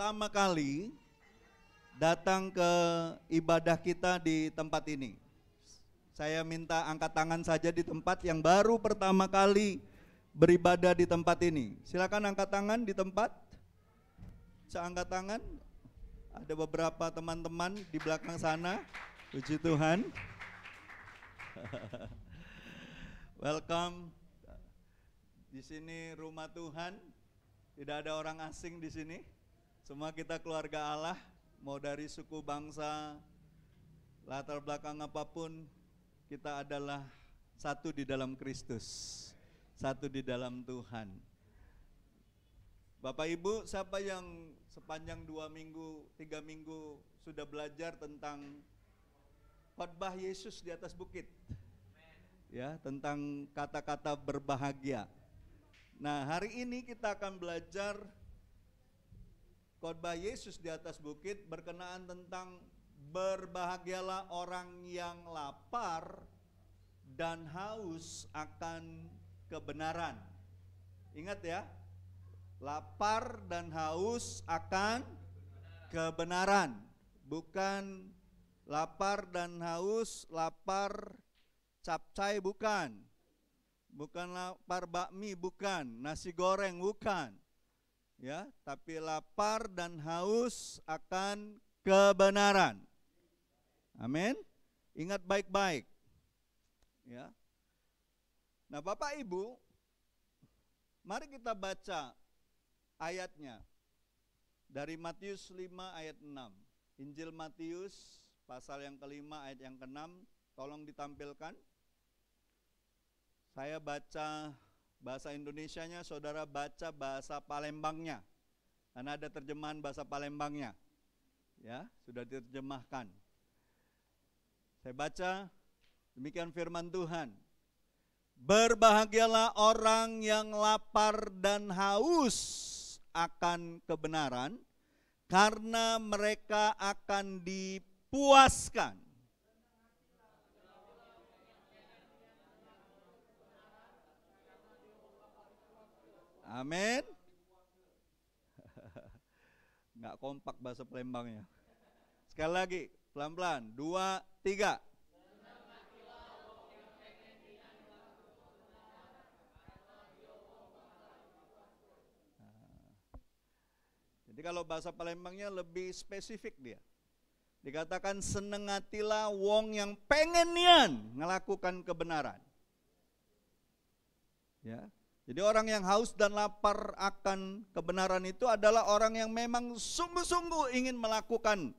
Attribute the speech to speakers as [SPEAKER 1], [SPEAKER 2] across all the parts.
[SPEAKER 1] pertama kali datang ke ibadah kita di tempat ini. Saya minta angkat tangan saja di tempat yang baru pertama kali beribadah di tempat ini. Silakan angkat tangan di tempat. Saya angkat tangan. Ada beberapa teman-teman di belakang sana. Puji Tuhan. Welcome. Di sini rumah Tuhan. Tidak ada orang asing di sini. Semua kita keluarga Allah, mau dari suku bangsa, latar belakang apapun, kita adalah satu di dalam Kristus, satu di dalam Tuhan. Bapak Ibu, siapa yang sepanjang 2 minggu, 3 minggu sudah belajar tentang khotbah Yesus di atas bukit? Ya, tentang kata-kata berbahagia. Nah, hari ini kita akan belajar khotbah Yesus di atas bukit berkenaan tentang berbahagialah orang yang lapar dan haus akan kebenaran. Ingat ya, lapar dan haus akan kebenaran. Bukan lapar dan haus, lapar capcay bukan. Bukan lapar bakmi, bukan nasi goreng, bukan. Ya, tapi lapar dan haus akan kebenaran. Amin. Ingat baik-baik. Ya. Nah, Bapak Ibu, mari kita baca ayatnya dari Matius 5 ayat 6. Injil Matius pasal yang kelima ayat yang ke-6, tolong ditampilkan. Saya baca bahasa Indonesianya, saudara baca bahasa Palembangnya. Karena ada terjemahan bahasa Palembangnya. Ya, sudah diterjemahkan. Saya baca, demikian firman Tuhan. Berbahagialah orang yang lapar dan haus akan kebenaran, karena mereka akan dipuaskan. Amin. Nggak kompak bahasa Palembangnya. Sekali lagi, pelan-pelan. 2, 3. Jadi kalau bahasa Palembangnya lebih spesifik dia. Dikatakan seneng hatilah wong yang pengen nian ngelakukan kebenaran. Ya. Jadi orang yang haus dan lapar akan kebenaran itu adalah orang yang memang sungguh-sungguh ingin melakukan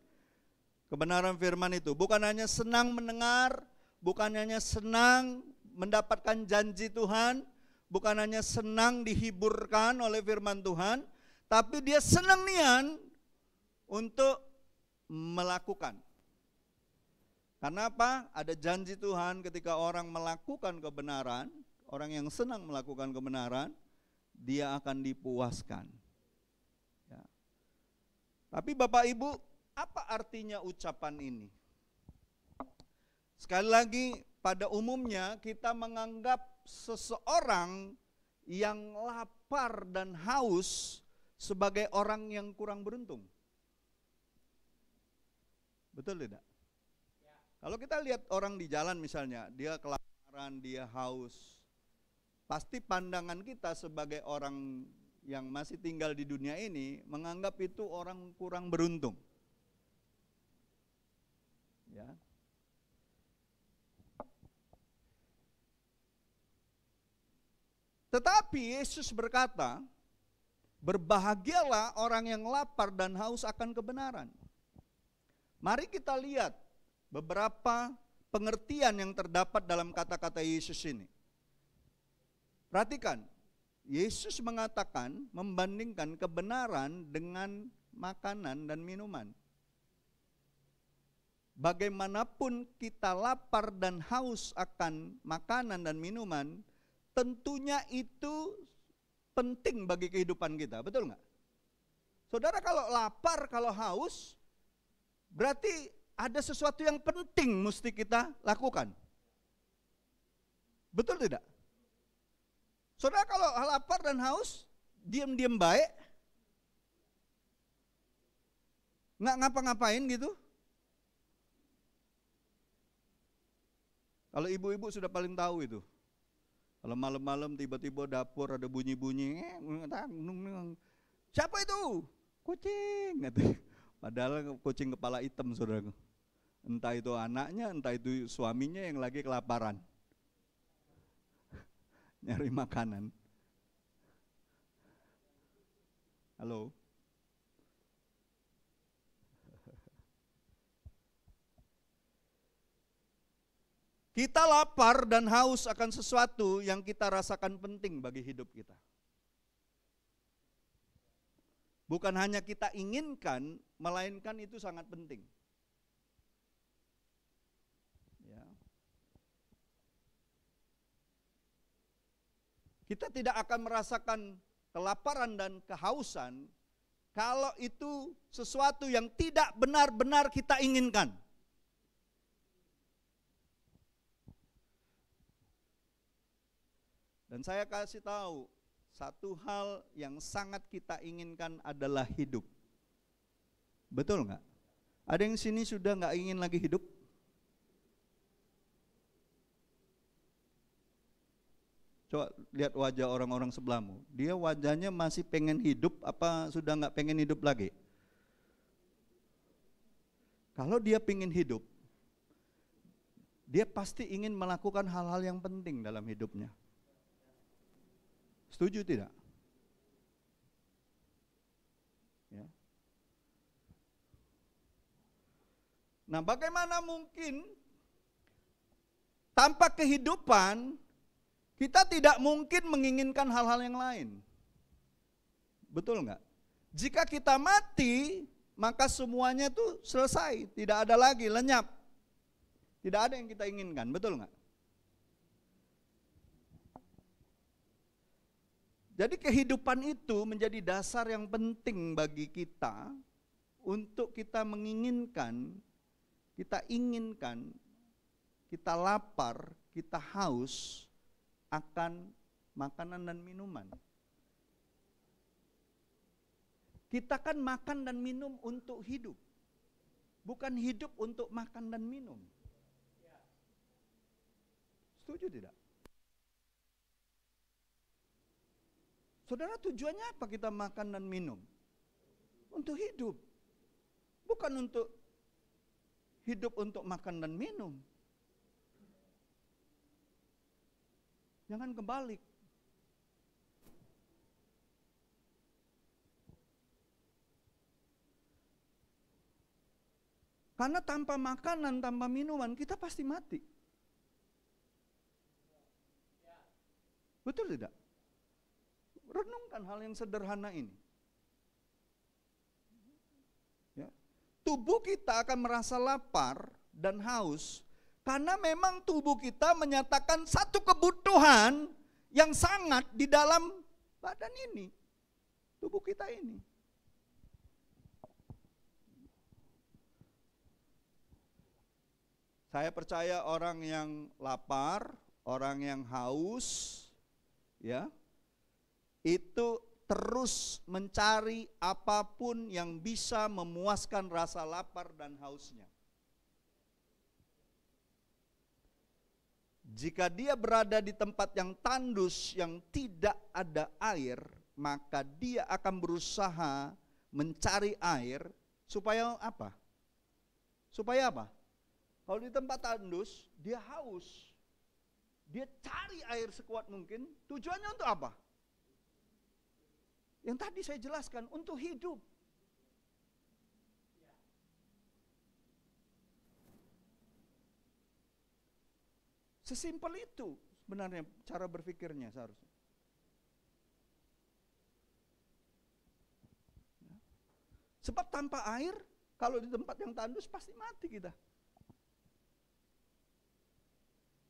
[SPEAKER 1] kebenaran firman itu. Bukan hanya senang mendengar, bukan hanya senang mendapatkan janji Tuhan, bukan hanya senang dihiburkan oleh firman Tuhan, tapi dia senang nian untuk melakukan. Karena apa? Ada janji Tuhan ketika orang melakukan kebenaran, orang yang senang melakukan kebenaran, dia akan dipuaskan. Ya. Tapi Bapak Ibu, apa artinya ucapan ini? Sekali lagi, pada umumnya kita menganggap seseorang yang lapar dan haus sebagai orang yang kurang beruntung. Betul tidak? Ya. Kalau kita lihat orang di jalan misalnya, dia kelaparan, dia haus, pasti pandangan kita sebagai orang yang masih tinggal di dunia ini menganggap itu orang kurang beruntung. Ya. Tetapi Yesus berkata, berbahagialah orang yang lapar dan haus akan kebenaran. Mari kita lihat beberapa pengertian yang terdapat dalam kata-kata Yesus ini. Perhatikan, Yesus mengatakan membandingkan kebenaran dengan makanan dan minuman. Bagaimanapun kita lapar dan haus akan makanan dan minuman, tentunya itu penting bagi kehidupan kita, betul nggak? Saudara, kalau lapar, kalau haus, berarti ada sesuatu yang penting mesti kita lakukan. Betul tidak? Saudara, kalau lapar dan haus, diam-diam baik, nggak ngapa-ngapain gitu. Kalau ibu-ibu sudah paling tahu itu. Kalau malam-malam tiba-tiba dapur ada bunyi-bunyi, siapa itu? Kucing. Padahal kucing kepala hitam, saudaraku. Entah itu anaknya, entah itu suaminya yang lagi kelaparan. Nyari makanan. Halo? Kita lapar dan haus akan sesuatu yang kita rasakan penting bagi hidup kita. Bukan hanya kita inginkan, melainkan itu sangat penting. Ya. Kita tidak akan merasakan kelaparan dan kehausan kalau itu sesuatu yang tidak benar-benar kita inginkan. Dan saya kasih tahu, satu hal yang sangat kita inginkan adalah hidup. Betul nggak? Ada yang sini sudah nggak ingin lagi hidup? Coba lihat wajah orang-orang sebelahmu. Dia wajahnya masih pengen hidup apa sudah nggak pengen hidup lagi? Kalau dia pengen hidup, dia pasti ingin melakukan hal-hal yang penting dalam hidupnya. Setuju tidak? Ya. Nah, bagaimana mungkin tanpa kehidupan kita tidak mungkin menginginkan hal-hal yang lain? Betul enggak? Jika kita mati, maka semuanya itu selesai, tidak ada lagi, lenyap. Tidak ada yang kita inginkan, betul enggak? Jadi kehidupan itu menjadi dasar yang penting bagi kita untuk kita menginginkan, kita inginkan, kita lapar, kita haus akan makanan dan minuman. Kita kan makan dan minum untuk hidup, bukan hidup untuk makan dan minum. Setuju tidak? Saudara, tujuannya apa kita makan dan minum? Untuk hidup. Bukan untuk hidup untuk makan dan minum. Jangan kebalik. Karena tanpa makanan, tanpa minuman, kita pasti mati. Betul tidak? Renungkan hal yang sederhana ini. Ya. Tubuh kita akan merasa lapar dan haus karena memang tubuh kita menyatakan satu kebutuhan yang sangat di dalam badan ini. Tubuh kita ini. Saya percaya orang yang lapar, orang yang haus, ya, itu terus mencari apapun yang bisa memuaskan rasa lapar dan hausnya. Jika dia berada di tempat yang tandus, yang tidak ada air, maka dia akan berusaha mencari air supaya apa? Supaya apa? Kalau di tempat tandus, dia haus. Dia cari air sekuat mungkin, tujuannya untuk apa? Yang tadi saya jelaskan, untuk hidup. Sesimpel itu sebenarnya cara berpikirnya seharusnya. Sebab tanpa air, kalau di tempat yang tandus pasti mati kita.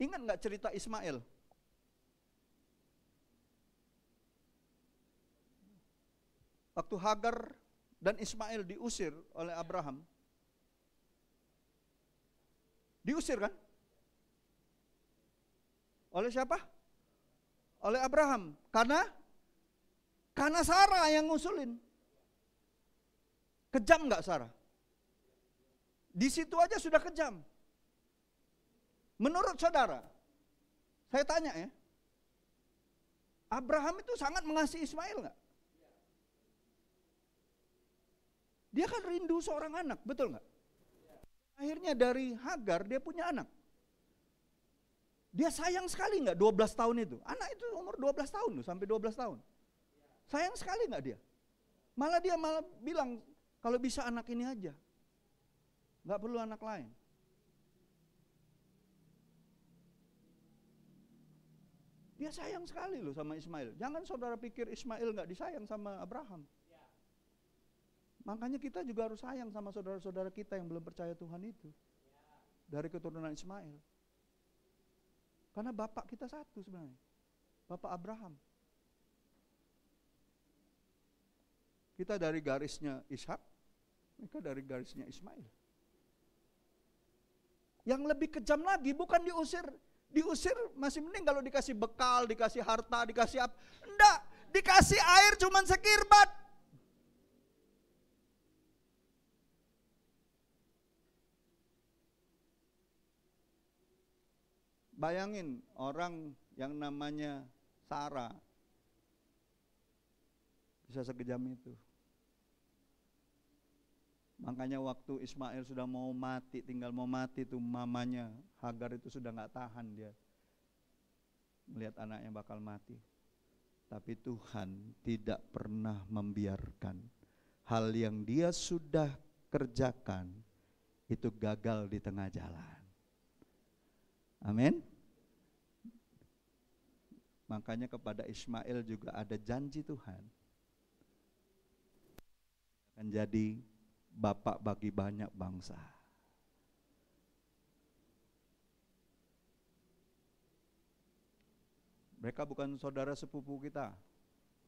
[SPEAKER 1] Ingat nggak cerita Ismail? Waktu Hagar dan Ismail diusir oleh Abraham. Diusir kan? Oleh siapa? Oleh Abraham. Karena Sarah yang ngusulin. Kejam nggak Sarah? Di situ aja sudah kejam. Menurut saudara, saya tanya ya, Abraham itu sangat mengasihi Ismail nggak? Dia kan rindu seorang anak, betul nggak? Akhirnya dari Hagar dia punya anak. Dia sayang sekali nggak 12 tahun itu? Anak itu umur 12 tahun loh, sampai 12 tahun. Sayang sekali nggak dia? Dia malah bilang, kalau bisa anak ini aja. Nggak perlu anak lain. Dia sayang sekali loh sama Ismail. Jangan saudara pikir Ismail nggak disayang sama Abraham. Makanya kita juga harus sayang sama saudara-saudara kita yang belum percaya Tuhan itu. Dari keturunan Ismail. Karena bapak kita satu sebenarnya. Bapak Abraham. Kita dari garisnya Ishak, mereka dari garisnya Ismail. Yang lebih kejam lagi bukan diusir. Diusir masih mending kalau dikasih bekal, dikasih harta, dikasih apa. Enggak, dikasih air cuman sekirbat. Bayangin orang yang namanya Sarah bisa sekejam itu. Makanya waktu Ismail sudah mau mati, tinggal mau mati tuh mamanya Hagar itu sudah gak tahan dia melihat anaknya bakal mati. Tapi Tuhan tidak pernah membiarkan hal yang dia sudah kerjakan itu gagal di tengah jalan. Amin. Makanya kepada Ismail juga ada janji Tuhan. Akan jadi bapak bagi banyak bangsa. Mereka bukan saudara sepupu kita.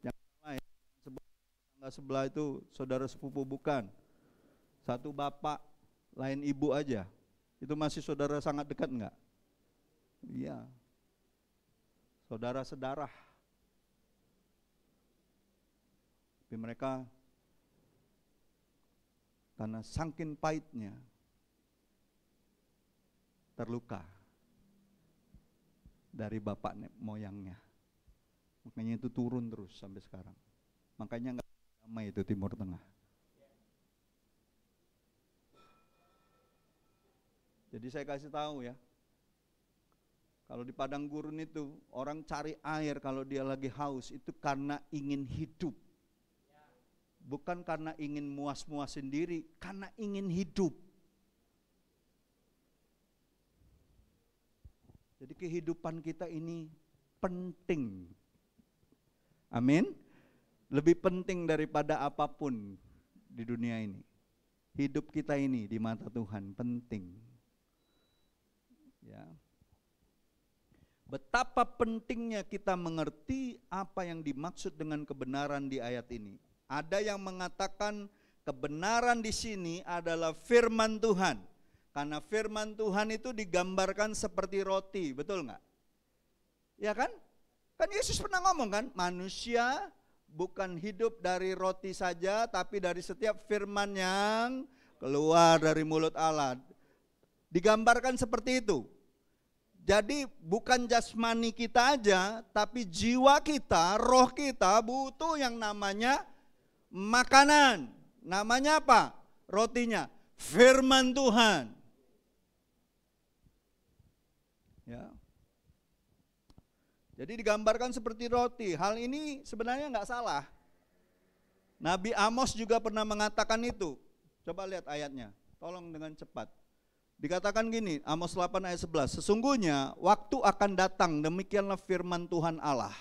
[SPEAKER 1] Yang lain, tetangga sebelah itu saudara sepupu bukan. Satu bapak, lain ibu aja. Itu masih saudara sangat dekat enggak? Iya. Saudara sedarah. Tapi mereka karena saking pahitnya terluka dari bapak moyangnya. Makanya itu turun terus sampai sekarang. Makanya enggak damai itu Timur Tengah. Jadi saya kasih tahu ya. Kalau di padang gurun itu orang cari air kalau dia lagi haus itu karena ingin hidup. Bukan karena ingin muas-muas sendiri, karena ingin hidup. Jadi kehidupan kita ini penting. Amin. Lebih penting daripada apapun di dunia ini. Hidup kita ini di mata Tuhan penting. Ya. Betapa pentingnya kita mengerti apa yang dimaksud dengan kebenaran di ayat ini. Ada yang mengatakan kebenaran di sini adalah firman Tuhan. Karena firman Tuhan itu digambarkan seperti roti, betul enggak? Ya kan? Kan Yesus pernah ngomong kan, manusia bukan hidup dari roti saja, tapi dari setiap firman yang keluar dari mulut Allah. Digambarkan seperti itu. Jadi bukan jasmani kita aja, tapi jiwa kita, roh kita butuh yang namanya makanan. Namanya apa? Rotinya firman Tuhan. Ya. Jadi digambarkan seperti roti. Hal ini sebenarnya enggak salah. Nabi Amos juga pernah mengatakan itu. Coba lihat ayatnya. Tolong dengan cepat. Dikatakan gini, Amos 8 ayat 11, sesungguhnya waktu akan datang, demikianlah firman Tuhan Allah.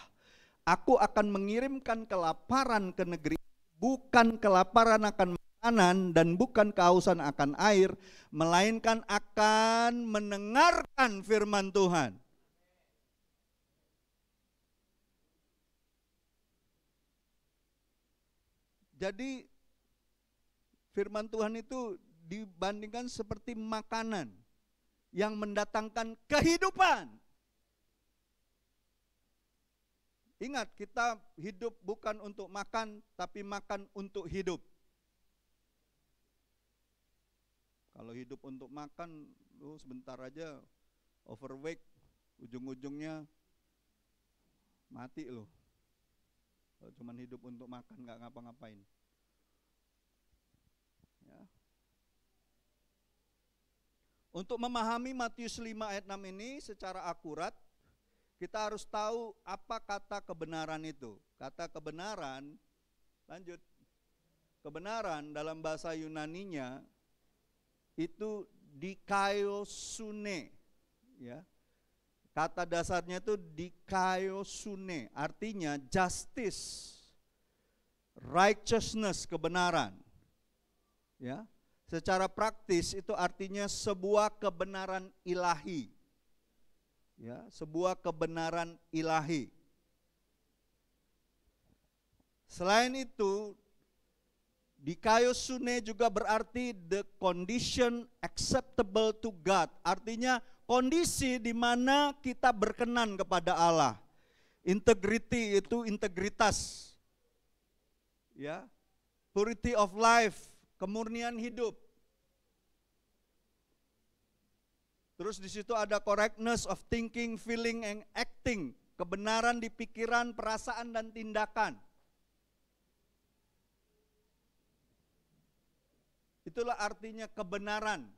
[SPEAKER 1] Aku akan mengirimkan kelaparan ke negeri, bukan kelaparan akan makanan dan bukan kehausan akan air, melainkan akan mendengarkan firman Tuhan. Jadi firman Tuhan itu dibandingkan seperti makanan yang mendatangkan kehidupan. Ingat, kita hidup bukan untuk makan, tapi makan untuk hidup. Kalau hidup untuk makan, lu sebentar aja overweight, ujung-ujungnya mati lo. Kalau cuma hidup untuk makan nggak ngapa-ngapain. Ya. Untuk memahami Matius 5 ayat 6 ini secara akurat, kita harus tahu apa kata kebenaran itu. Kata kebenaran, lanjut. Kebenaran dalam bahasa Yunaninya itu dikaiosune, ya. Kata dasarnya itu dikaiosune, artinya justice, righteousness, kebenaran. Ya. Secara praktis itu artinya sebuah kebenaran ilahi. Ya, sebuah kebenaran ilahi. Selain itu, dikaiosune juga berarti the condition acceptable to God. Artinya kondisi di mana kita berkenan kepada Allah. Integrity itu integritas. Ya. Purity of life, kemurnian hidup. Terus di situ ada correctness of thinking, feeling, and acting. Kebenaran di pikiran, perasaan, dan tindakan. Itulah artinya kebenaran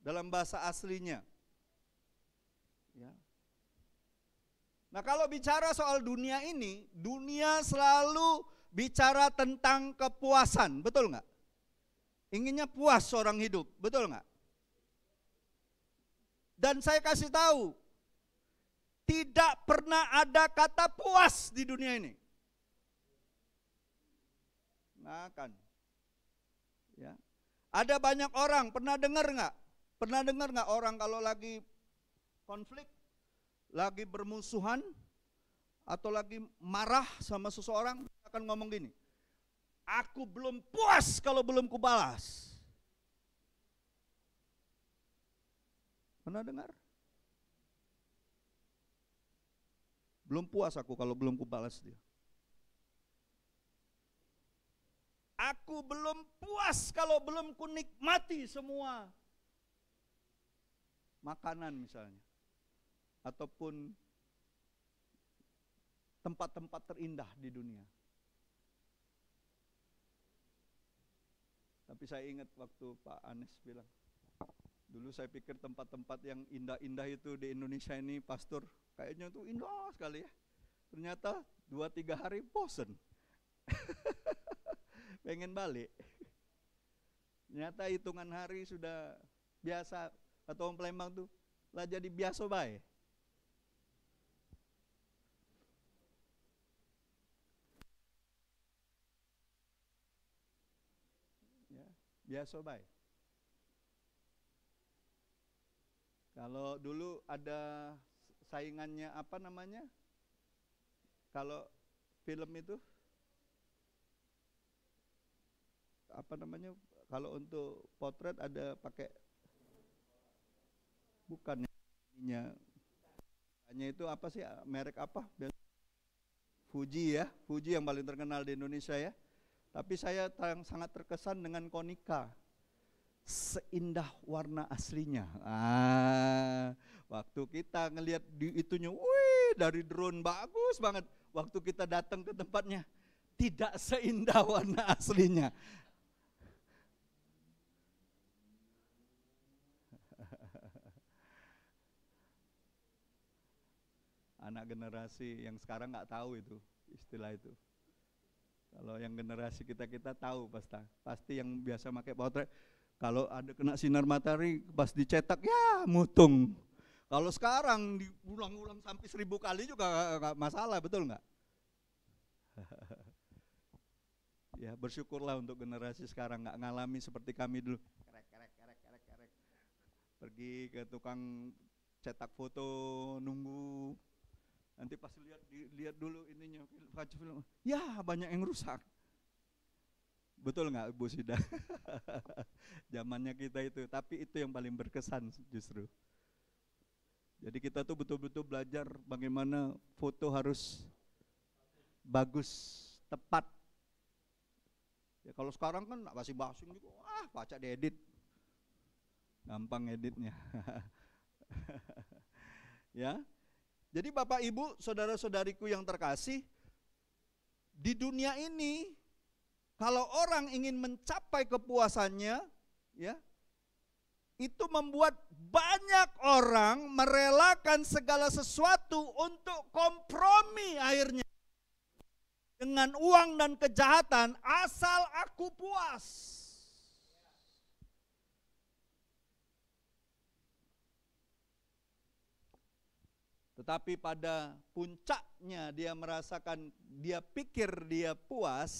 [SPEAKER 1] dalam bahasa aslinya. Ya. Nah, kalau bicara soal dunia ini, dunia selalu bicara tentang kepuasan, betul nggak? Inginnya puas seorang hidup, betul nggak? Dan saya kasih tahu, tidak pernah ada kata puas di dunia ini. Nggak akan. Ya. Ada banyak orang, pernah dengar nggak? Pernah dengar nggak orang kalau lagi konflik, lagi bermusuhan, atau lagi marah sama seseorang, akan ngomong gini, aku belum puas kalau belum kubalas. Pernah dengar? Belum puas aku kalau belum kubalas dia. Aku belum puas kalau belum kunikmati semua makanan misalnya. Ataupun tempat-tempat terindah di dunia. Tapi saya ingat waktu Pak Anies bilang, dulu saya pikir tempat-tempat yang indah-indah itu di Indonesia ini, pastor, kayaknya itu indah sekali ya. Ternyata 2-3 hari bosen. Pengen balik. Ternyata hitungan hari sudah biasa, atau orang Palembang tuh lah jadi biasa baik. Ya, biasa baik. Kalau dulu ada saingannya apa namanya? Kalau film itu apa namanya? Kalau untuk potret ada pakai bukan ininya. Hanya itu apa sih, merek apa? Fuji ya, Fuji yang paling terkenal di Indonesia ya. Tapi saya sangat terkesan dengan Konica. Seindah warna aslinya. Waktu kita ngelihat di itunya, wih, dari drone bagus banget. Waktu kita datang ke tempatnya, tidak seindah warna aslinya. Anak generasi yang sekarang nggak tahu itu istilah itu. Kalau yang generasi kita tahu pasti yang biasa pakai potret. Kalau ada kena sinar matahari pas dicetak ya mutung. Kalau sekarang diulang-ulang sampai 1000 kali juga nggak masalah, betul nggak? Ya bersyukurlah untuk generasi sekarang nggak ngalami seperti kami dulu. Kerek. Pergi ke tukang cetak foto, nunggu. Nanti pas lihat dulu ininya kaca film, ya banyak yang rusak. Betul nggak Bu Sida? Zamannya kita itu, tapi itu yang paling berkesan justru. Jadi kita tuh betul-betul belajar bagaimana foto harus bagus, tepat. Ya kalau sekarang kan masih basing juga, baca diedit. Gampang editnya. Ya. Jadi Bapak Ibu, saudara-saudariku yang terkasih, di dunia ini kalau orang ingin mencapai kepuasannya, ya, itu membuat banyak orang merelakan segala sesuatu untuk kompromi akhirnya dengan uang dan kejahatan asal aku puas. Tetapi pada puncaknya dia merasakan, dia pikir dia puas.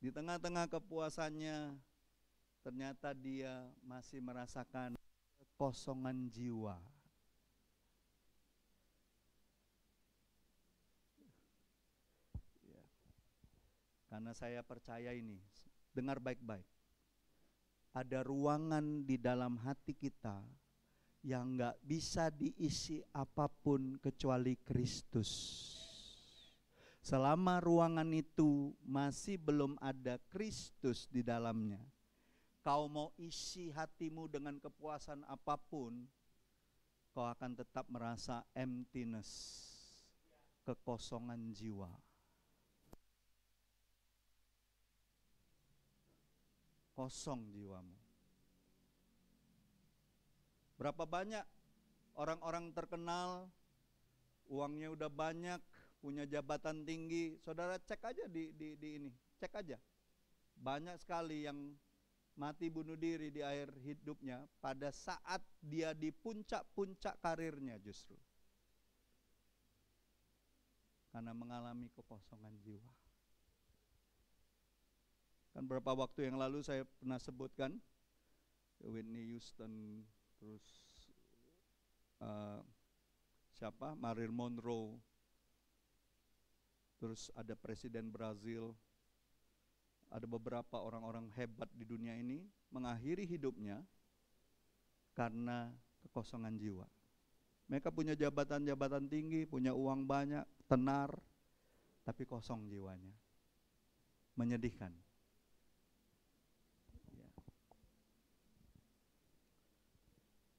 [SPEAKER 1] Di tengah-tengah kepuasannya ternyata dia masih merasakan kekosongan jiwa. Karena saya percaya ini, dengar baik-baik. Ada ruangan di dalam hati kita yang gak bisa diisi apapun kecuali Kristus. Selama ruangan itu masih belum ada Kristus di dalamnya, kau mau isi hatimu dengan kepuasan apapun, kau akan tetap merasa emptiness, kekosongan jiwa. Kosong jiwamu. Berapa banyak orang-orang terkenal, uangnya udah banyak, punya jabatan tinggi. Saudara cek aja di ini, cek aja. Banyak sekali yang mati bunuh diri di akhir hidupnya pada saat dia di puncak-puncak karirnya justru. Karena mengalami kekosongan jiwa. Kan beberapa waktu yang lalu saya pernah sebutkan Whitney Houston, terus Marilyn Monroe, terus ada Presiden Brazil, ada beberapa orang-orang hebat di dunia ini mengakhiri hidupnya karena kekosongan jiwa. Mereka punya jabatan-jabatan tinggi, punya uang banyak, tenar, tapi kosong jiwanya. Menyedihkan.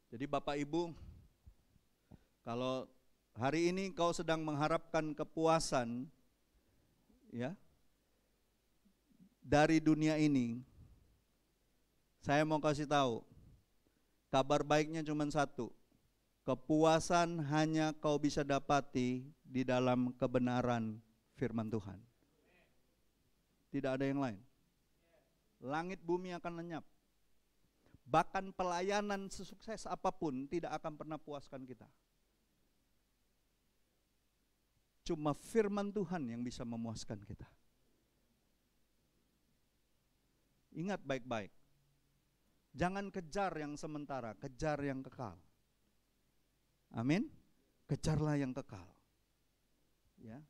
[SPEAKER 1] Jadi Bapak Ibu, kalau hari ini kau sedang mengharapkan kepuasan, ya, dari dunia ini, saya mau kasih tahu, kabar baiknya cuma satu, kepuasan hanya kau bisa dapati di dalam kebenaran firman Tuhan. Tidak ada yang lain. Langit bumi akan lenyap. Bahkan pelayanan sesukses apapun tidak akan pernah puaskan kita. Cuma firman Tuhan yang bisa memuaskan kita. Ingat baik-baik. Jangan kejar yang sementara, kejar yang kekal. Amin. Kejarlah yang kekal. Ya.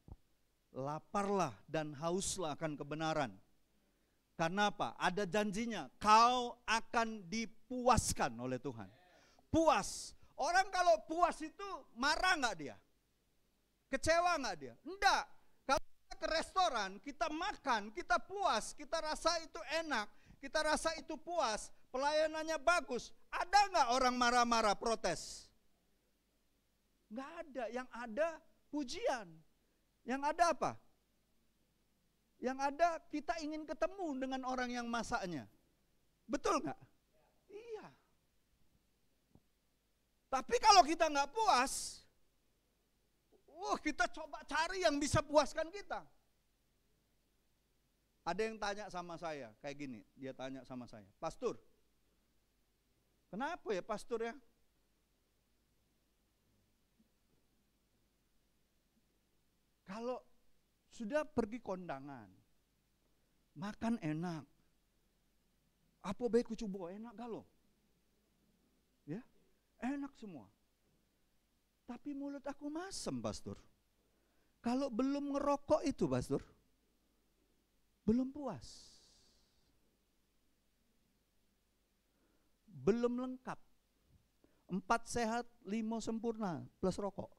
[SPEAKER 1] Laparlah dan hauslah akan kebenaran. Karena apa? Ada janjinya, kau akan dipuaskan oleh Tuhan. Puas. Orang kalau puas itu marah gak dia? Kecewa gak dia? Enggak. Kalau kita ke restoran, kita makan, kita puas, kita rasa itu enak, kita rasa itu puas, pelayanannya bagus. Ada gak orang marah-marah protes? Gak ada. Yang ada pujian. Yang ada apa? Yang ada kita ingin ketemu dengan orang yang masaknya. Betul nggak? Iya. Tapi kalau kita nggak puas, kita coba cari yang bisa puaskan kita. Ada yang tanya sama saya, kayak gini, dia tanya sama saya, Pastor, kenapa ya Pastor ya? Kalau sudah pergi kondangan, makan enak, apa baik coba enak galo? Ya, enak semua. Tapi mulut aku masem, Pastor. Kalau belum ngerokok itu, Pastor, belum puas. Belum lengkap. 4 sehat, 5 sempurna, plus rokok.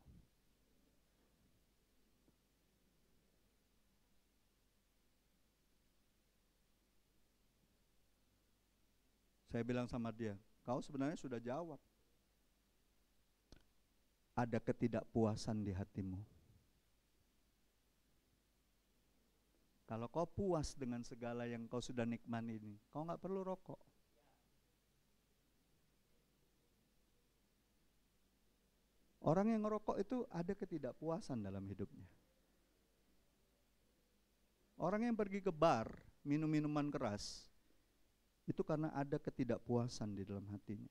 [SPEAKER 1] Saya bilang sama dia, kau sebenarnya sudah jawab. Ada ketidakpuasan di hatimu. Kalau kau puas dengan segala yang kau sudah nikmati ini, kau nggak perlu rokok. Orang yang ngerokok itu ada ketidakpuasan dalam hidupnya. Orang yang pergi ke bar, minum minuman keras, itu karena ada ketidakpuasan di dalam hatinya.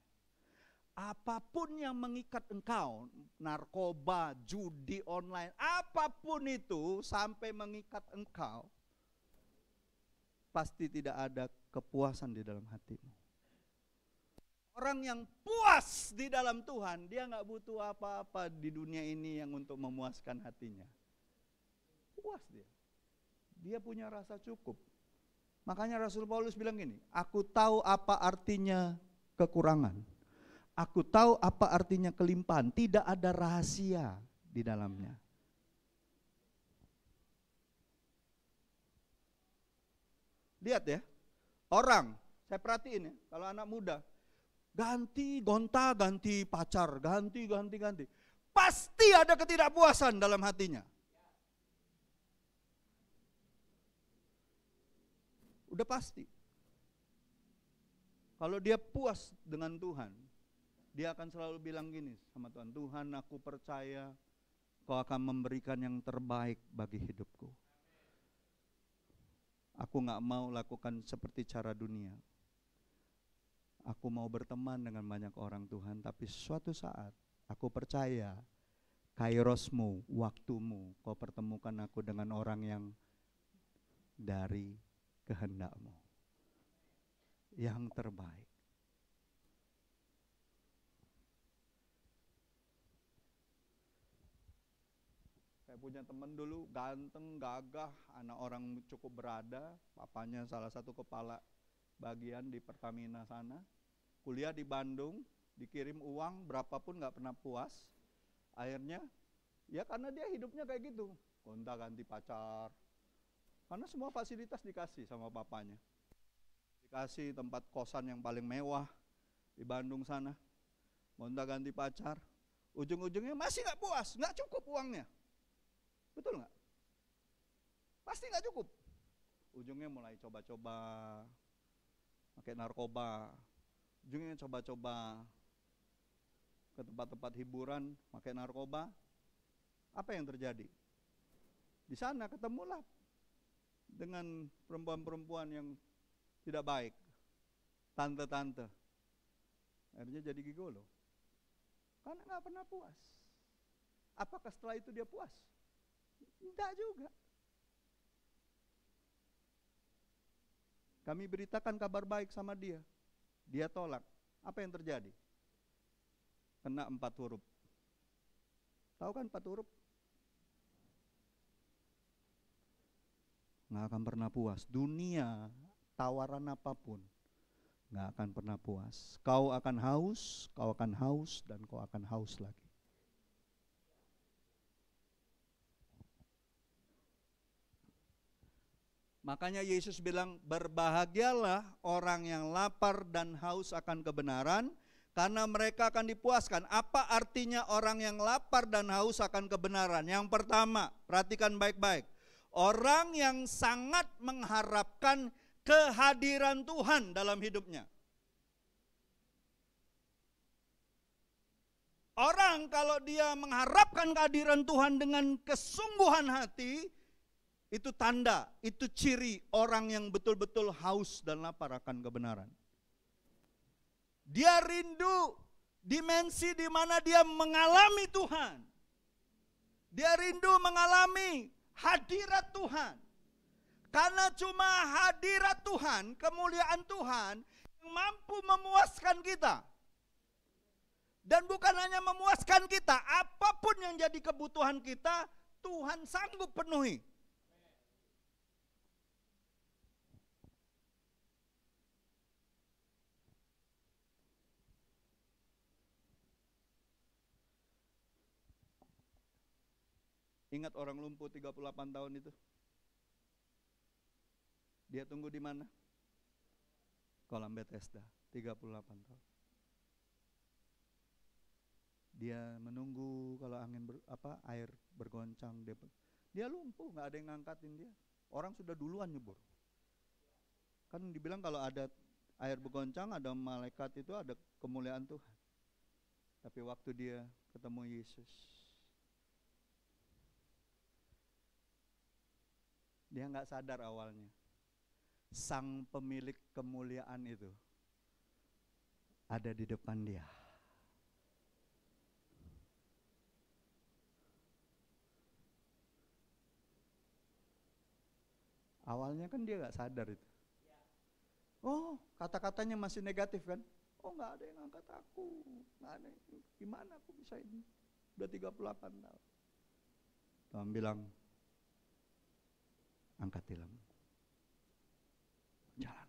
[SPEAKER 1] Apapun yang mengikat engkau, narkoba, judi online, apapun itu sampai mengikat engkau, pasti tidak ada kepuasan di dalam hatimu. Orang yang puas di dalam Tuhan, dia nggak butuh apa-apa di dunia ini yang untuk memuaskan hatinya. Puas dia. Dia punya rasa cukup. Makanya Rasul Paulus bilang gini, aku tahu apa artinya kekurangan. Aku tahu apa artinya kelimpahan. Tidak ada rahasia di dalamnya. Lihat ya, orang, saya perhatiin ya, kalau anak muda, ganti gonta, ganti pacar, ganti. Pasti ada ketidakpuasan dalam hatinya. Udah pasti. Kalau dia puas dengan Tuhan, dia akan selalu bilang gini sama Tuhan, Tuhan aku percaya kau akan memberikan yang terbaik bagi hidupku. Aku gak mau lakukan seperti cara dunia. Aku mau berteman dengan banyak orang Tuhan, tapi suatu saat aku percaya kairosmu, waktumu, kau pertemukan aku dengan orang yang dari kehendakmu, yang terbaik. Saya punya teman dulu, ganteng, gagah, anak orang cukup berada, papanya salah satu kepala bagian di Pertamina sana, kuliah di Bandung, dikirim uang berapapun gak pernah puas. Akhirnya, ya karena dia hidupnya kayak gitu, gonta ganti pacar, karena semua fasilitas dikasih sama papanya. Dikasih tempat kosan yang paling mewah di Bandung sana, gonta ganti pacar, ujung-ujungnya masih gak puas, gak cukup uangnya. Betul gak? Pasti gak cukup. Ujungnya mulai coba-coba pakai narkoba, ujungnya coba-coba ke tempat-tempat hiburan pakai narkoba. Apa yang terjadi? Di sana ketemulah dengan perempuan-perempuan yang tidak baik, tante-tante. Akhirnya jadi gigolo. Karena gak pernah puas. Apakah setelah itu dia puas? Tidak juga. Kami beritakan kabar baik sama dia. Dia tolak. Apa yang terjadi? Kena 4 huruf. Tahu kan 4 huruf? Nggak akan pernah puas. Dunia, tawaran apapun, nggak akan pernah puas. Kau akan haus, dan kau akan haus lagi. Makanya Yesus bilang, berbahagialah orang yang lapar dan haus akan kebenaran, karena mereka akan dipuaskan. Apa artinya orang yang lapar dan haus akan kebenaran? Yang pertama, perhatikan baik-baik. Orang yang sangat mengharapkan kehadiran Tuhan dalam hidupnya. Orang kalau dia mengharapkan kehadiran Tuhan dengan kesungguhan hati, itu tanda, itu ciri orang yang betul-betul haus dan lapar akan kebenaran. Dia rindu dimensi di mana dia mengalami Tuhan. Dia rindu mengalami hadirat Tuhan. Karena cuma hadirat Tuhan, kemuliaan Tuhan yang mampu memuaskan kita. Dan bukan hanya memuaskan kita, apapun yang jadi kebutuhan kita, Tuhan sanggup penuhi. Ingat orang lumpuh 38 tahun itu? Dia tunggu di mana? Kolam Bethesda. 38 tahun. Dia menunggu kalau air bergoncang, dia lumpuh, nggak ada yang ngangkatin dia. Orang sudah duluan nyebur. Kan dibilang kalau ada air bergoncang, ada malaikat itu, ada kemuliaan Tuhan. Tapi waktu dia ketemu Yesus, dia nggak sadar awalnya. Sang pemilik kemuliaan itu ada di depan dia. Awalnya kan dia nggak sadar itu. Oh, kata-katanya masih negatif kan? Oh, nggak ada yang angkat aku, nggak ada. Gimana aku bisa ini? Udah 38 tahun. Tuhan bilang, angkat tilammu, jalan.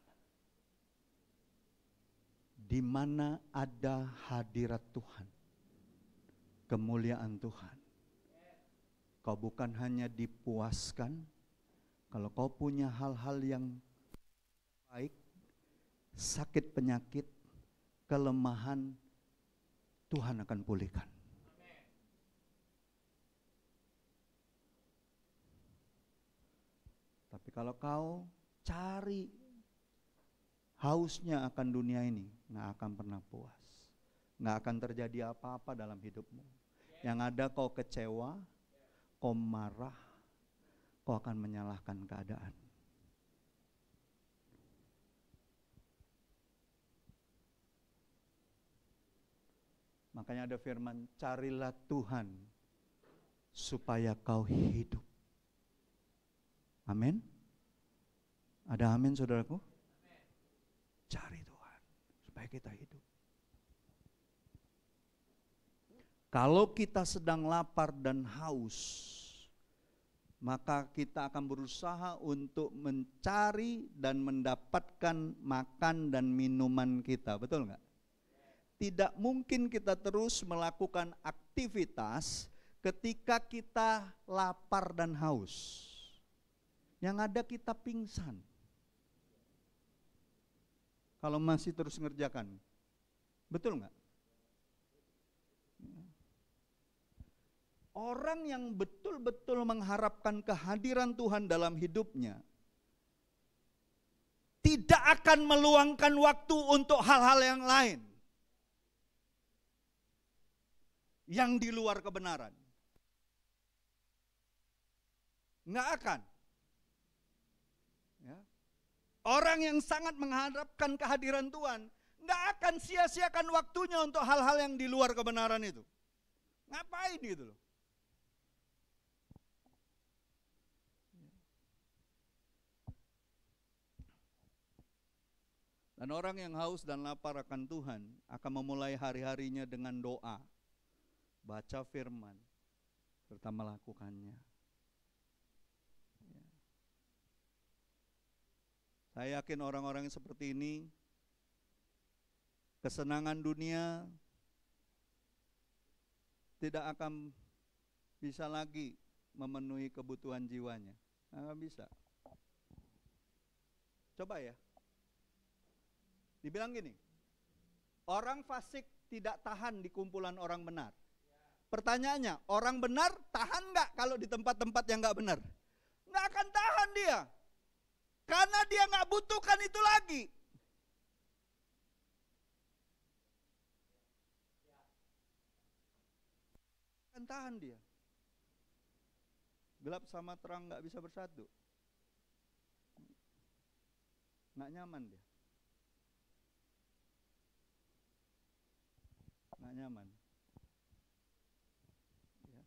[SPEAKER 1] Di mana ada hadirat Tuhan, kemuliaan Tuhan, kau bukan hanya dipuaskan, kalau kau punya hal-hal yang baik, sakit penyakit, kelemahan, Tuhan akan pulihkan. Tapi kalau kau cari hausnya akan dunia ini, nggak akan pernah puas. Nggak akan terjadi apa-apa dalam hidupmu. Yang ada kau kecewa, kau marah, kau akan menyalahkan keadaan. Makanya ada firman, carilah Tuhan supaya kau hidup. Amin. Ada amin saudaraku? Cari Tuhan supaya kita hidup. Kalau kita sedang lapar dan haus, maka kita akan berusaha untuk mencari dan mendapatkan makan dan minuman kita. Betul nggak? Tidak mungkin kita terus melakukan aktivitas ketika kita lapar dan haus. Yang ada kita pingsan. Kalau masih terus ngerjakan. Betul nggak? Orang yang betul-betul mengharapkan kehadiran Tuhan dalam hidupnya tidak akan meluangkan waktu untuk hal-hal yang lain yang di luar kebenaran. Nggak akan. Ya. Orang yang sangat mengharapkan kehadiran Tuhan nggak akan sia-siakan waktunya untuk hal-hal yang di luar kebenaran itu. Ngapain gitu loh. Dan orang yang haus dan lapar akan Tuhan akan memulai hari-harinya dengan doa, baca firman, serta melakukannya. Saya yakin orang-orang yang seperti ini, kesenangan dunia tidak akan bisa lagi memenuhi kebutuhan jiwanya. Nggak bisa. Coba ya. Dibilang gini, orang fasik tidak tahan di kumpulan orang benar. Pertanyaannya, orang benar tahan nggak kalau di tempat-tempat yang nggak benar? Nggak akan tahan dia. Karena dia nggak butuhkan itu lagi. Akan tahan dia. Gelap sama terang nggak bisa bersatu. Nggak nyaman dia. Nggak nyaman. Ya.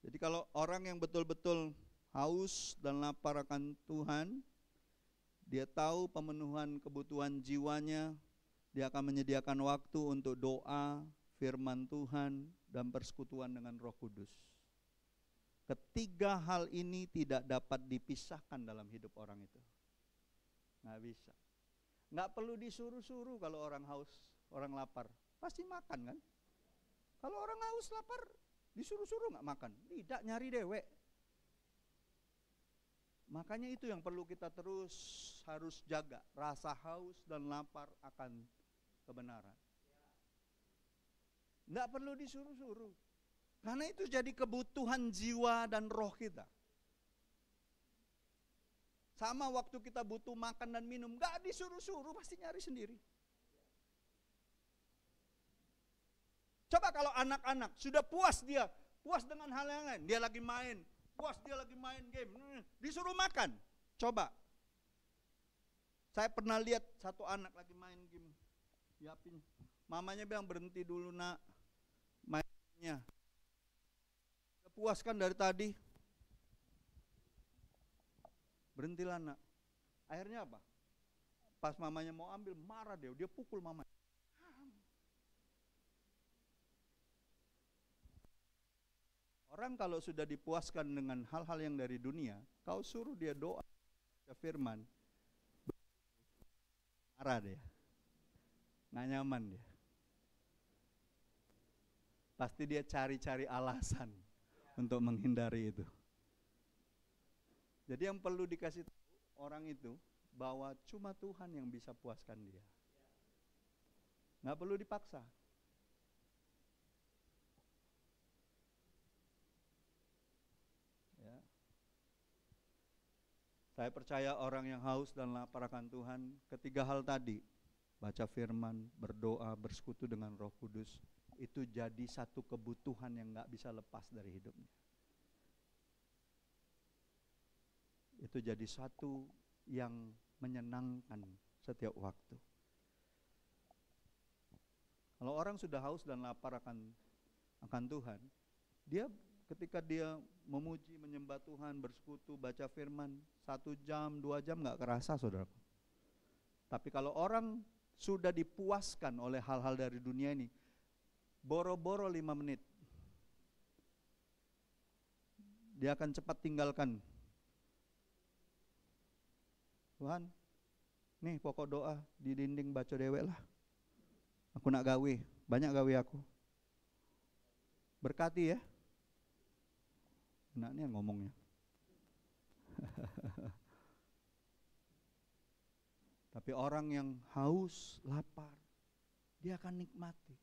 [SPEAKER 1] Jadi kalau orang yang betul-betul haus dan lapar akan Tuhan, dia tahu pemenuhan kebutuhan jiwanya, dia akan menyediakan waktu untuk doa, firman Tuhan, dan persekutuan dengan Roh Kudus. Ketiga hal ini tidak dapat dipisahkan dalam hidup orang itu. Nggak bisa. Nggak perlu disuruh-suruh kalau orang haus, orang lapar. Pasti makan kan? Kalau orang haus lapar, disuruh-suruh nggak makan? Tidak, nyari dewek. Makanya itu yang perlu kita terus harus jaga, rasa haus dan lapar akan kebenaran. Tidak perlu disuruh-suruh, karena itu jadi kebutuhan jiwa dan roh kita. Sama waktu kita butuh makan dan minum, gak disuruh-suruh, pasti nyari sendiri. Coba kalau anak-anak sudah puas dengan hal yang lain, dia lagi main, puas dia lagi main game, disuruh makan. Coba, saya pernah lihat satu anak lagi main game, yapin, mamanya bilang berhenti dulu nak mainnya. Udah puas kan dari tadi? Berhentilah nak. Akhirnya apa? Pas mamanya mau ambil, marah dia pukul mamanya. Orang kalau sudah dipuaskan dengan hal-hal yang dari dunia, kau suruh dia doa, baca firman, marah dia, nggak nyaman dia. Pasti dia cari-cari alasan untuk menghindari itu. Jadi yang perlu dikasih tahu orang itu, bahwa cuma Tuhan yang bisa puaskan dia. Nggak perlu dipaksa. Ya. Saya percaya orang yang haus dan lapar akan Tuhan, ketiga hal tadi, baca firman, berdoa, bersekutu dengan Roh Kudus, itu jadi satu kebutuhan yang gak bisa lepas dari hidupnya. Itu jadi satu yang menyenangkan setiap waktu. Kalau orang sudah haus dan lapar akan Tuhan, dia ketika dia memuji, menyembah Tuhan, bersekutu, baca firman, 1 jam, 2 jam gak kerasa, saudara. Tapi kalau orang sudah dipuaskan oleh hal-hal dari dunia ini, boro-boro 5 menit, dia akan cepat tinggalkan. Tuhan, nih pokok doa di dinding baca dewek lah. Aku nak gawe, banyak gawe aku. Berkati ya. Nah, ini yang ngomongnya. Tapi orang yang haus, lapar, dia akan nikmati.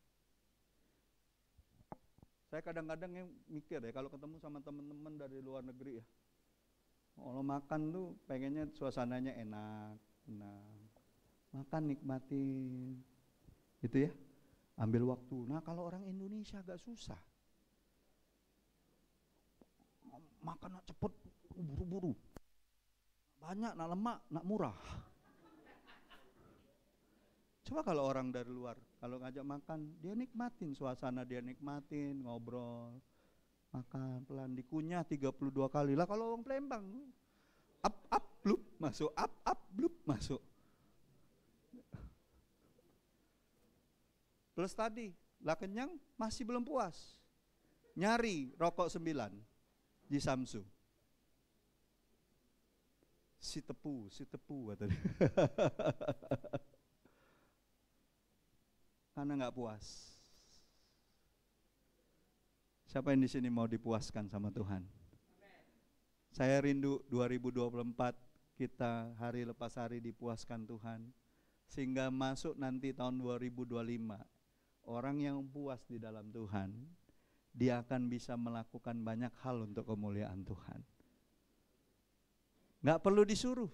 [SPEAKER 1] Saya kadang-kadang yang mikir ya, kalau ketemu sama teman-teman dari luar negeri ya, kalau makan tuh pengennya suasananya enak. Makan nikmatin, gitu ya, ambil waktu. Nah kalau orang Indonesia agak susah. Makan nak cepet, buru-buru, banyak, nak lemak, nak murah. Coba kalau orang dari luar, kalau ngajak makan, dia nikmatin suasana, dia nikmatin, ngobrol, makan pelan, dikunyah 32 kali. Lah kalau orang Palembang, up, blup, masuk, up, blup, masuk. Plus tadi, lah kenyang, masih belum puas. Nyari rokok 9 di Samsu. Si tepu katanya. Karena nggak puas. Siapa yang di sini mau dipuaskan sama Tuhan? Saya rindu 2024 kita hari lepas hari dipuaskan Tuhan, sehingga masuk nanti tahun 2025 orang yang puas di dalam Tuhan, dia akan bisa melakukan banyak hal untuk kemuliaan Tuhan. Nggak perlu disuruh.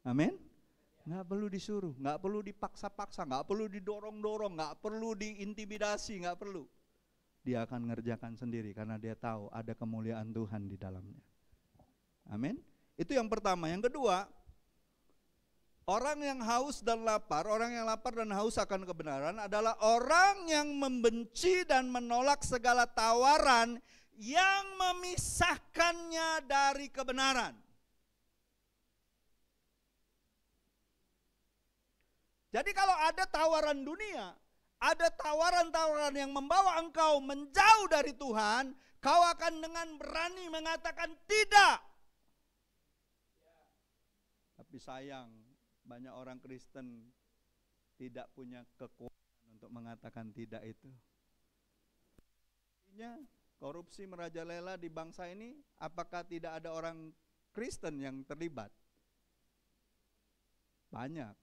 [SPEAKER 1] Amin. Nggak perlu disuruh, nggak perlu dipaksa-paksa, nggak perlu didorong-dorong, nggak perlu diintimidasi, nggak perlu. Dia akan ngerjakan sendiri karena dia tahu ada kemuliaan Tuhan di dalamnya. Amin. Itu yang pertama. Yang kedua, orang yang haus dan lapar, orang yang lapar dan haus akan kebenaran adalah orang yang membenci dan menolak segala tawaran yang memisahkannya dari kebenaran. Jadi kalau ada tawaran dunia, ada tawaran-tawaran yang membawa engkau menjauh dari Tuhan, kau akan dengan berani mengatakan tidak. Tapi sayang, banyak orang Kristen tidak punya kekuatan untuk mengatakan tidak itu. Artinya korupsi merajalela di bangsa ini, apakah tidak ada orang Kristen yang terlibat. Banyak.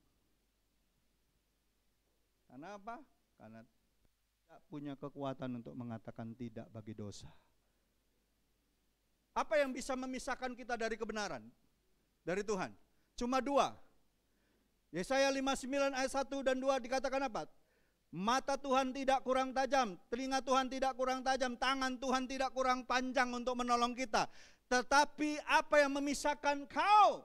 [SPEAKER 1] Karena apa? Karena tidak punya kekuatan untuk mengatakan tidak bagi dosa. Apa yang bisa memisahkan kita dari kebenaran? Dari Tuhan? Cuma dua. Yesaya 59 ayat 1 dan 2 dikatakan apa? Mata Tuhan tidak kurang tajam, telinga Tuhan tidak kurang tajam, tangan Tuhan tidak kurang panjang untuk menolong kita. Tetapi apa yang memisahkan kau?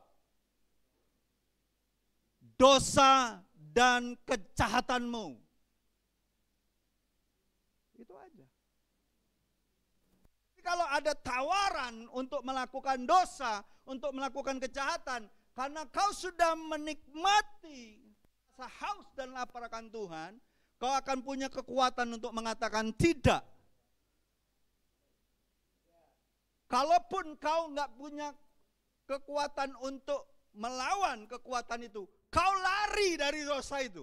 [SPEAKER 1] Dosa dan kejahatanmu. Itu aja. Kalau ada tawaran untuk melakukan dosa, untuk melakukan kejahatan, karena kau sudah menikmati rasa haus dan lapar akan Tuhan, kau akan punya kekuatan untuk mengatakan tidak. Kalaupun kau nggak punya kekuatan untuk melawan kekuatan itu, kau lari dari dosa itu.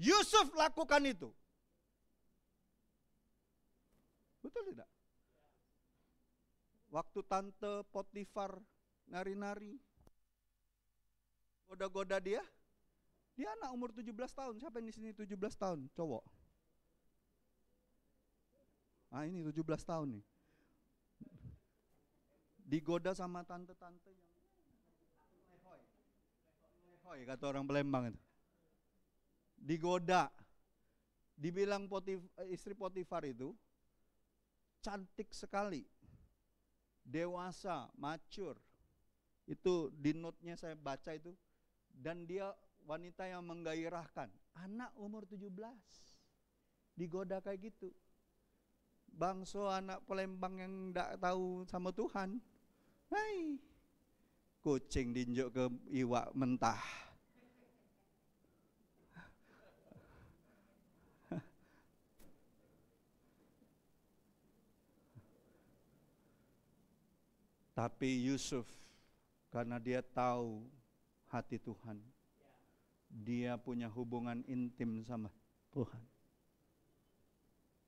[SPEAKER 1] Yusuf lakukan itu. Betul tidak? Waktu tante Potifar nari-nari, goda-goda dia anak umur 17 tahun. Siapa yang di sini 17 tahun? Cowok. Ah, ini 17 tahun nih. Digoda sama tante-tante yang lehoi, kata orang Palembang itu. Digoda. Dibilang istri Potifar itu cantik sekali, dewasa, mature. Itu di note-nya saya baca itu. Dan dia wanita yang menggairahkan. Anak umur 17 digoda kayak gitu. Bangso anak Palembang yang enggak tahu sama Tuhan. Hai, kucing diinjak ke iwak mentah. Tapi Yusuf, karena dia tahu hati Tuhan, dia punya hubungan intim sama Tuhan,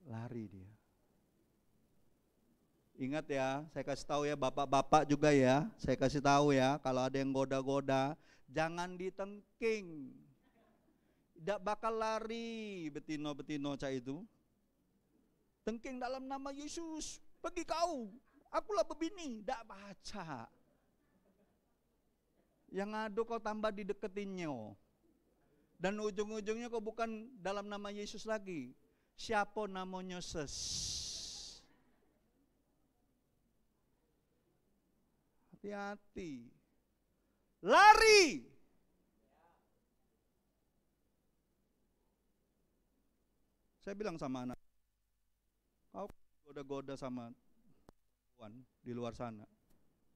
[SPEAKER 1] lari dia. Ingat ya, saya kasih tahu ya, bapak-bapak juga ya, saya kasih tahu ya, kalau ada yang goda-goda, jangan ditengking. Tidak bakal lari betino-betino cah itu. Tengking dalam nama Yesus, pergi kau. Akulah bebini, tidak baca. Yang ngadu kau tambah dideketinnya. Dan ujung-ujungnya kau bukan dalam nama Yesus lagi. Siapa namanya Yesus? Hati-hati. Lari. Saya bilang sama anak, kau goda-goda sama di luar sana.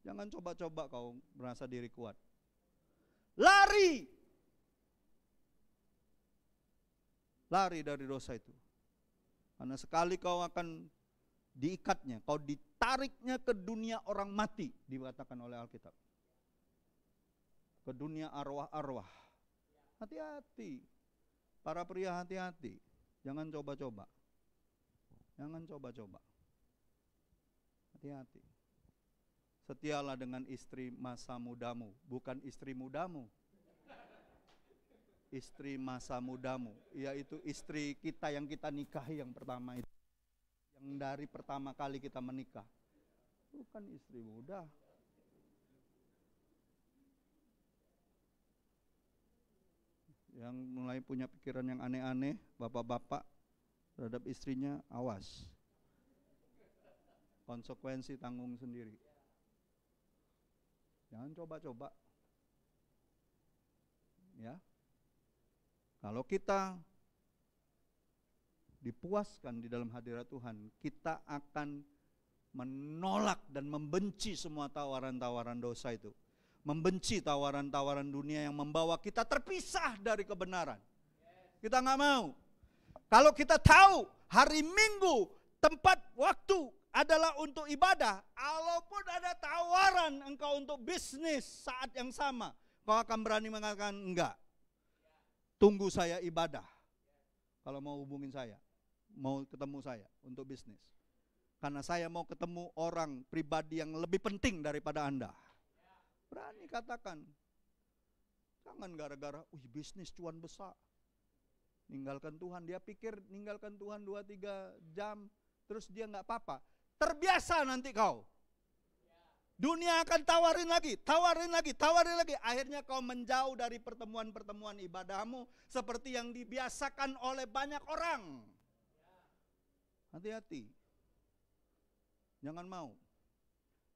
[SPEAKER 1] Jangan coba-coba kau merasa diri kuat. Lari. Lari dari dosa itu. Karena sekali kau akan diikatnya, kau ditariknya ke dunia orang mati, dikatakan oleh Alkitab. Ke dunia arwah-arwah. Hati-hati. Para pria hati-hati. Jangan coba-coba. Jangan coba-coba. Hati-hati. Setialah dengan istri masa mudamu, bukan istri mudamu. Istri masa mudamu, yaitu istri kita yang kita nikahi yang pertama itu. Yang dari pertama kali kita menikah. Bukan istri muda. Yang mulai punya pikiran yang aneh-aneh, bapak-bapak terhadap istrinya, awas. Konsekuensi tanggung sendiri. Jangan coba-coba. Ya. Kalau kita dipuaskan di dalam hadirat Tuhan, kita akan menolak dan membenci semua tawaran-tawaran dosa itu. Membenci tawaran-tawaran dunia yang membawa kita terpisah dari kebenaran. Kita nggak mau. Kalau kita tahu hari Minggu, tempat waktu adalah untuk ibadah, walaupun ada tawaran engkau untuk bisnis saat yang sama, kau akan berani mengatakan enggak. Tunggu saya ibadah. Kalau mau hubungin saya, mau ketemu saya untuk bisnis. karena saya mau ketemu orang pribadi yang lebih penting daripada Anda. Berani katakan. Jangan gara-gara, bisnis cuan besar. Ninggalkan Tuhan, dia pikir ninggalkan Tuhan 2-3 jam, terus dia nggak apa-apa. Terbiasa nanti kau. Dunia akan tawarin lagi. Akhirnya kau menjauh dari pertemuan-pertemuan ibadahmu seperti yang dibiasakan oleh banyak orang. Hati-hati. Jangan mau.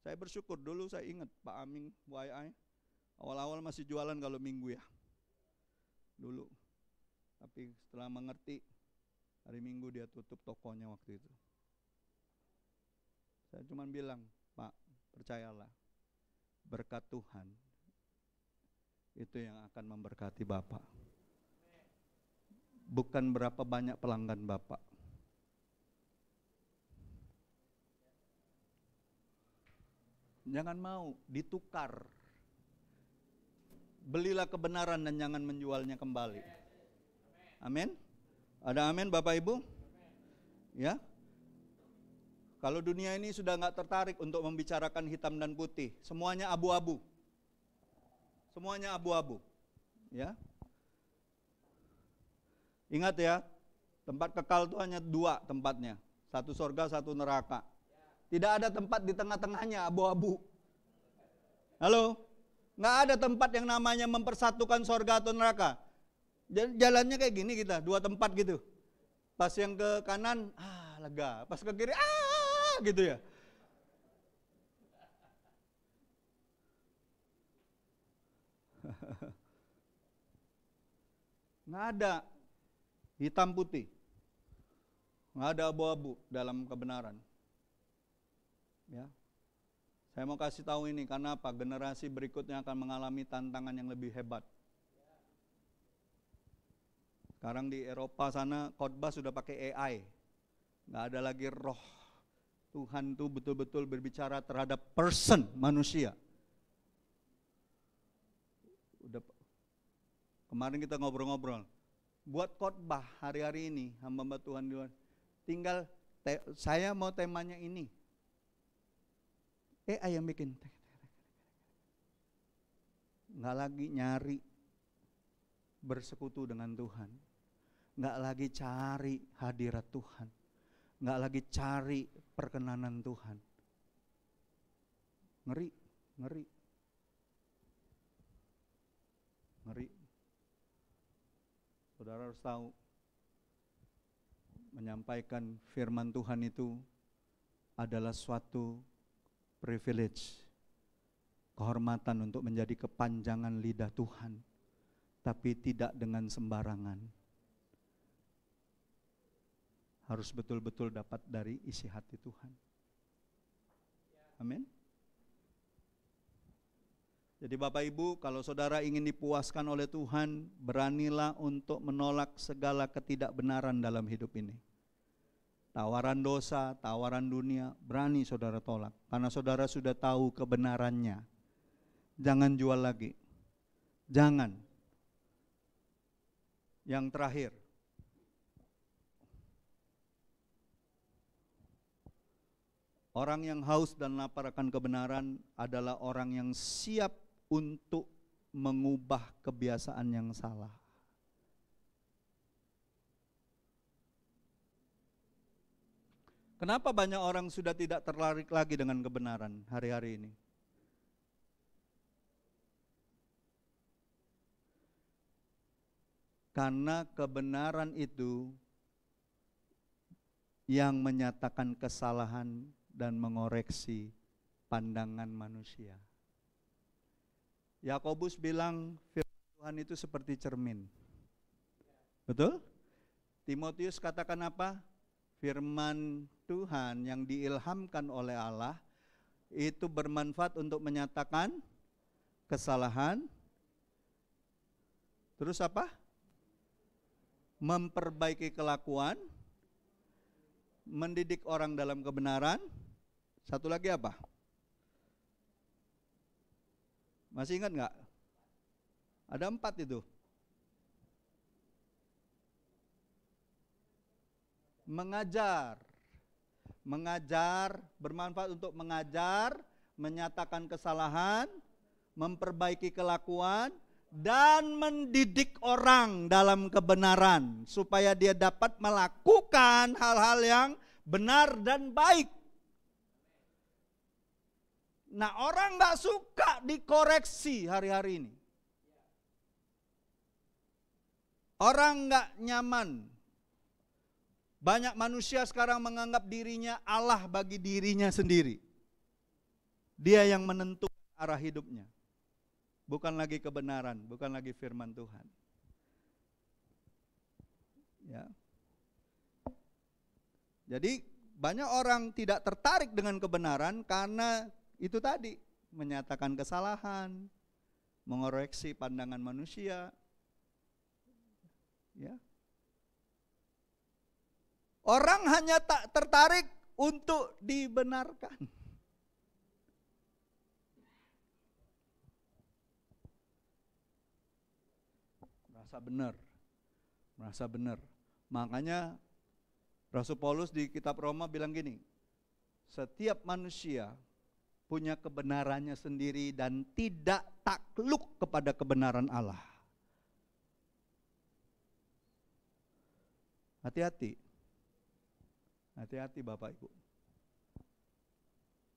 [SPEAKER 1] Saya bersyukur dulu saya ingat Pak Aming YI. Awal-awal masih jualan kalau minggu ya. Dulu. Tapi setelah mengerti, hari Minggu dia tutup tokonya waktu itu. Saya cuma bilang, Pak, percayalah, berkat Tuhan itu yang akan memberkati Bapak. Bukan berapa banyak pelanggan Bapak. Jangan mau ditukar. Belilah kebenaran dan jangan menjualnya kembali. Amin. Ada amin Bapak Ibu? Ya. Kalau dunia ini sudah nggak tertarik untuk membicarakan hitam dan putih, semuanya abu-abu. Semuanya abu-abu. Ya. Ingat ya, tempat kekal itu hanya 2 tempatnya. 1 surga, 1 neraka. Tidak ada tempat di tengah-tengahnya abu-abu. Halo? Nggak ada tempat yang namanya mempersatukan surga atau neraka. Jalannya kayak gini kita, 2 tempat gitu. Pas yang ke kanan, lega. Pas ke kiri, gitu ya. Nggak ada hitam putih. Nggak ada abu-abu dalam kebenaran. Ya. Saya mau kasih tahu ini karena apa? Generasi berikutnya akan mengalami tantangan yang lebih hebat. Sekarang di Eropa sana khotbah sudah pakai AI. Nggak ada lagi roh. Tuhan itu betul-betul berbicara terhadap person, manusia. Udah, kemarin kita ngobrol-ngobrol. Buat khotbah hari-hari ini, hamba Tuhan di luar. Tinggal saya mau temanya ini. AI yang bikin. Nggak lagi nyari bersekutu dengan Tuhan. Nggak lagi cari hadirat Tuhan. Nggak lagi cari perkenanan Tuhan. Ngeri, ngeri. Ngeri. Saudara harus tahu, menyampaikan firman Tuhan itu adalah suatu privilege, kehormatan untuk menjadi kepanjangan lidah Tuhan, tapi tidak dengan sembarangan. Harus betul-betul dapat dari isi hati Tuhan. Amin. Jadi Bapak Ibu, kalau saudara ingin dipuaskan oleh Tuhan, beranilah untuk menolak segala ketidakbenaran dalam hidup ini. Tawaran dosa, tawaran dunia, berani saudara tolak. Karena saudara sudah tahu kebenarannya. Jangan jual lagi. Jangan. Yang terakhir. Orang yang haus dan lapar akan kebenaran adalah orang yang siap untuk mengubah kebiasaan yang salah. Kenapa banyak orang sudah tidak tertarik lagi dengan kebenaran hari-hari ini? Karena kebenaran itu yang menyatakan kesalahan dan mengoreksi pandangan manusia. Yakobus bilang firman Tuhan itu seperti cermin. Betul? Timotius katakan apa? Firman Tuhan yang diilhamkan oleh Allah itu bermanfaat untuk menyatakan kesalahan. Terus apa? Memperbaiki kelakuan, mendidik orang dalam kebenaran. Satu lagi apa? Masih ingat nggak? Ada 4 itu. Mengajar, mengajar, bermanfaat untuk mengajar, menyatakan kesalahan, memperbaiki kelakuan, dan mendidik orang dalam kebenaran supaya dia dapat melakukan hal-hal yang benar dan baik. Nah, orang gak suka dikoreksi hari-hari ini. Orang gak nyaman. Banyak manusia sekarang menganggap dirinya Allah bagi dirinya sendiri. Dia yang menentukan arah hidupnya. Bukan lagi kebenaran, bukan lagi firman Tuhan. Ya. Jadi banyak orang tidak tertarik dengan kebenaran karena itu tadi, menyatakan kesalahan, mengoreksi pandangan manusia. Ya. Orang hanya tak tertarik untuk dibenarkan. Merasa benar. Makanya Rasul Paulus di kitab Roma bilang gini, setiap manusia punya kebenarannya sendiri dan tidak takluk kepada kebenaran Allah. Hati-hati. Hati-hati Bapak Ibu.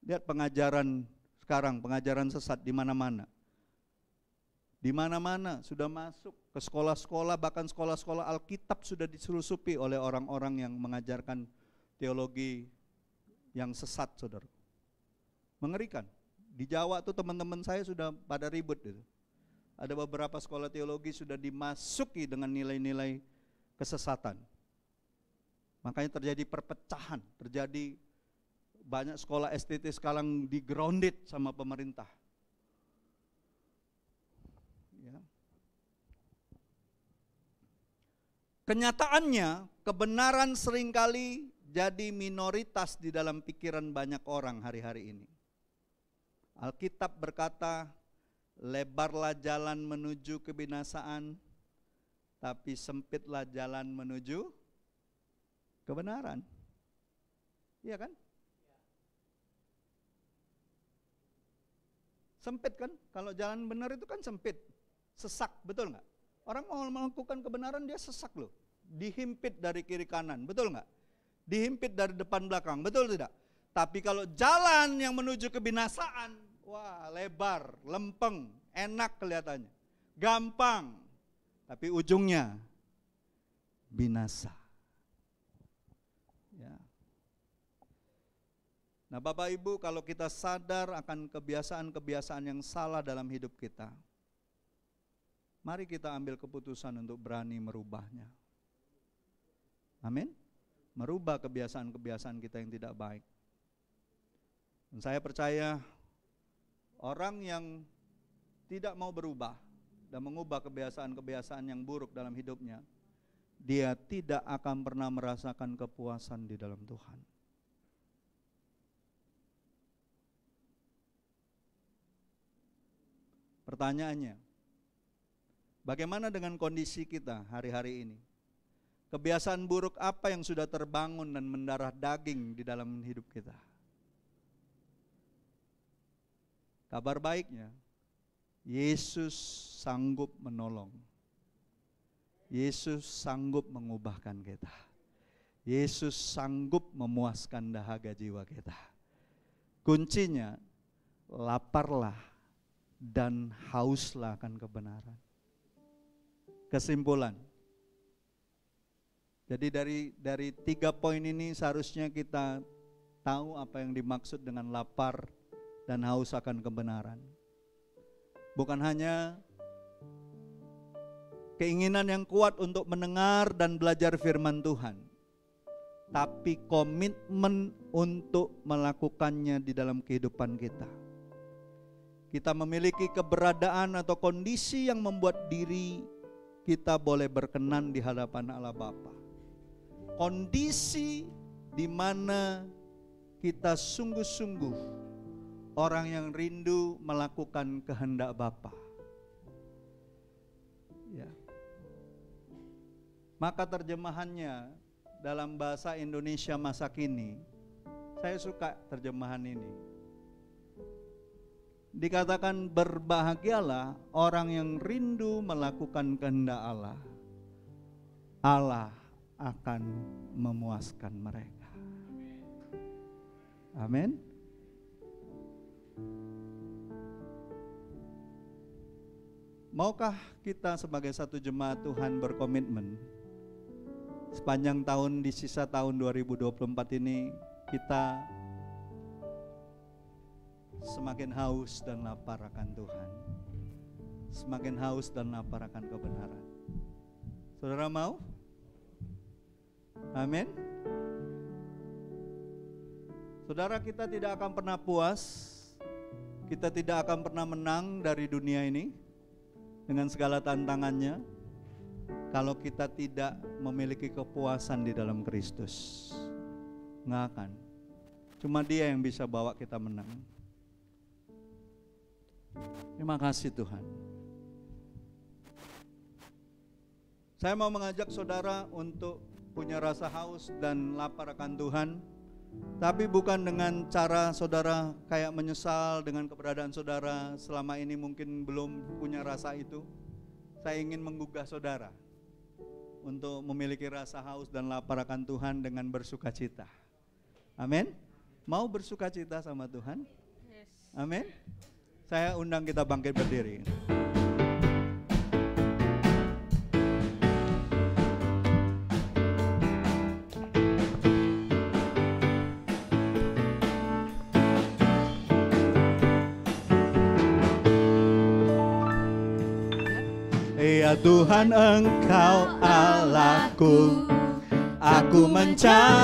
[SPEAKER 1] Lihat pengajaran sekarang, pengajaran sesat di mana-mana. Di mana-mana sudah masuk ke sekolah-sekolah, bahkan sekolah-sekolah Alkitab sudah diselusupi oleh orang-orang yang mengajarkan teologi yang sesat, saudara. Mengerikan. Di Jawa tuh teman-teman saya sudah pada ribut itu. Ada beberapa sekolah teologi sudah dimasuki dengan nilai-nilai kesesatan. Makanya terjadi perpecahan, terjadi banyak sekolah STT sekarang di-grounded sama pemerintah. Ya. Kenyataannya, kebenaran seringkali jadi minoritas di dalam pikiran banyak orang hari-hari ini. Alkitab berkata, lebarlah jalan menuju kebinasaan, tapi sempitlah jalan menuju kebenaran. Iya kan? Sempit kan? Kalau jalan benar itu kan sempit, sesak, betul nggak? Orang mau melakukan kebenaran dia sesak loh, dihimpit dari kiri kanan, betul nggak? Dihimpit dari depan belakang, betul tidak? Tapi kalau jalan yang menuju kebinasaan, wah lebar, lempeng, enak kelihatannya, gampang, tapi ujungnya binasa. Ya. Nah Bapak Ibu, kalau kita sadar akan kebiasaan-kebiasaan yang salah dalam hidup kita, mari kita ambil keputusan untuk berani merubahnya. Amin. Merubah kebiasaan-kebiasaan kita yang tidak baik. Dan saya percaya orang yang tidak mau berubah dan mengubah kebiasaan-kebiasaan yang buruk dalam hidupnya, dia tidak akan pernah merasakan kepuasan di dalam Tuhan. Pertanyaannya, bagaimana dengan kondisi kita hari-hari ini? Kebiasaan buruk apa yang sudah terbangun dan mendarah daging di dalam hidup kita? Kabar baiknya, Yesus sanggup menolong. Yesus sanggup mengubahkan kita. Yesus sanggup memuaskan dahaga jiwa kita. Kuncinya, laparlah dan hauslah akan kebenaran. Kesimpulan. Jadi dari 3 poin ini seharusnya kita tahu apa yang dimaksud dengan lapar dan haus akan kebenaran. Bukan hanya keinginan yang kuat untuk mendengar dan belajar firman Tuhan, tapi komitmen untuk melakukannya di dalam kehidupan kita. Kita memiliki keberadaan atau kondisi yang membuat diri kita boleh berkenan di hadapan Allah Bapa. Kondisi di mana kita sungguh-sungguh orang yang rindu melakukan kehendak Bapa. Ya. Maka terjemahannya dalam bahasa Indonesia masa kini Saya suka terjemahan ini. Dikatakan berbahagialah orang yang rindu melakukan kehendak Allah. Allah akan memuaskan mereka. Amin. Maukah kita sebagai satu jemaat Tuhan berkomitmen sepanjang tahun, di sisa tahun 2024 ini, kita semakin haus dan lapar akan Tuhan, semakin haus dan lapar akan kebenaran. Saudara mau? Amin. Saudara, kita tidak akan pernah puas, kita tidak akan pernah menang dari dunia ini dengan segala tantangannya kalau kita tidak memiliki kepuasan di dalam Kristus. Nggak akan. Cuma Dia yang bisa bawa kita menang. Terima kasih Tuhan. Saya mau mengajak saudara untuk punya rasa haus dan lapar akan Tuhan, tapi bukan dengan cara saudara kayak menyesal dengan keberadaan saudara selama ini mungkin belum punya rasa itu. Saya ingin menggugah saudara untuk memiliki rasa haus dan lapar akan Tuhan dengan bersukacita. Amin. Mau bersukacita sama Tuhan? Amin. Saya undang kita bangkit berdiri. Ya Tuhan, Engkau Allahku, aku mencari